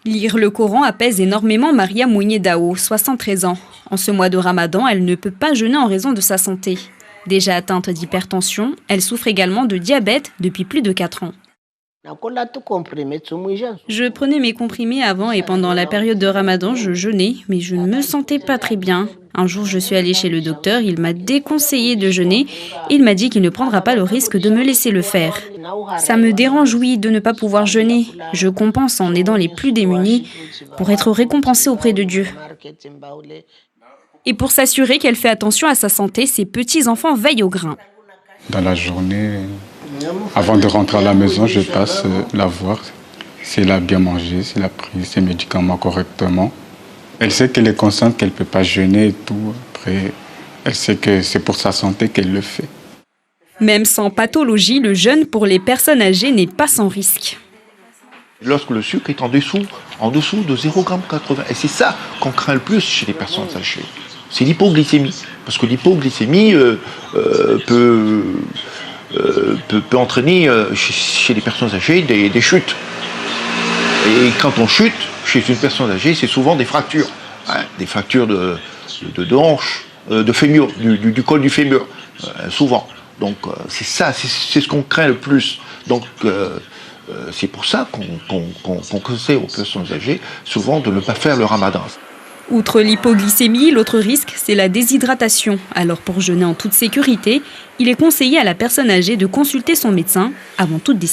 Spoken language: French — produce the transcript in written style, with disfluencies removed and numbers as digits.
Lire le Coran apaise énormément Maria Mouniedao, 73 ans. En ce mois de Ramadan, elle ne peut pas jeûner en raison de sa santé. Déjà atteinte d'hypertension, elle souffre également de diabète depuis plus de 4 ans. Je prenais mes comprimés avant et pendant la période de Ramadan, je jeûnais, mais je ne me sentais pas très bien. Un jour, je suis allée chez le docteur, il m'a déconseillé de jeûner et il m'a dit qu'il ne prendra pas le risque de me laisser le faire. Ça me dérange, oui, de ne pas pouvoir jeûner. Je compense en aidant les plus démunis pour être récompensée auprès de Dieu. Et pour s'assurer qu'elle fait attention à sa santé, ses petits-enfants veillent au grain. Dans la journée, avant de rentrer à la maison, je passe la voir. Si elle a bien mangé, si elle a pris ses médicaments correctement. Elle sait qu'elle est consciente qu'elle ne peut pas jeûner et tout. Après, elle sait que c'est pour sa santé qu'elle le fait. Même sans pathologie, le jeûne pour les personnes âgées n'est pas sans risque. Lorsque le sucre est en dessous de 0,80 g. Et c'est ça qu'on craint le plus chez les personnes âgées. C'est l'hypoglycémie. Parce que l'hypoglycémie peut entraîner chez les personnes âgées des chutes. Et quand on chute chez une personne âgée, c'est souvent des fractures. Des fractures de hanche, de fémur, du col du fémur, souvent. Donc c'est ça, c'est ce qu'on craint le plus. Donc c'est pour ça qu'on conseille aux personnes âgées souvent de ne pas faire le ramadan. Outre l'hypoglycémie, l'autre risque, c'est la déshydratation. Alors pour jeûner en toute sécurité, il est conseillé à la personne âgée de consulter son médecin avant toute décision.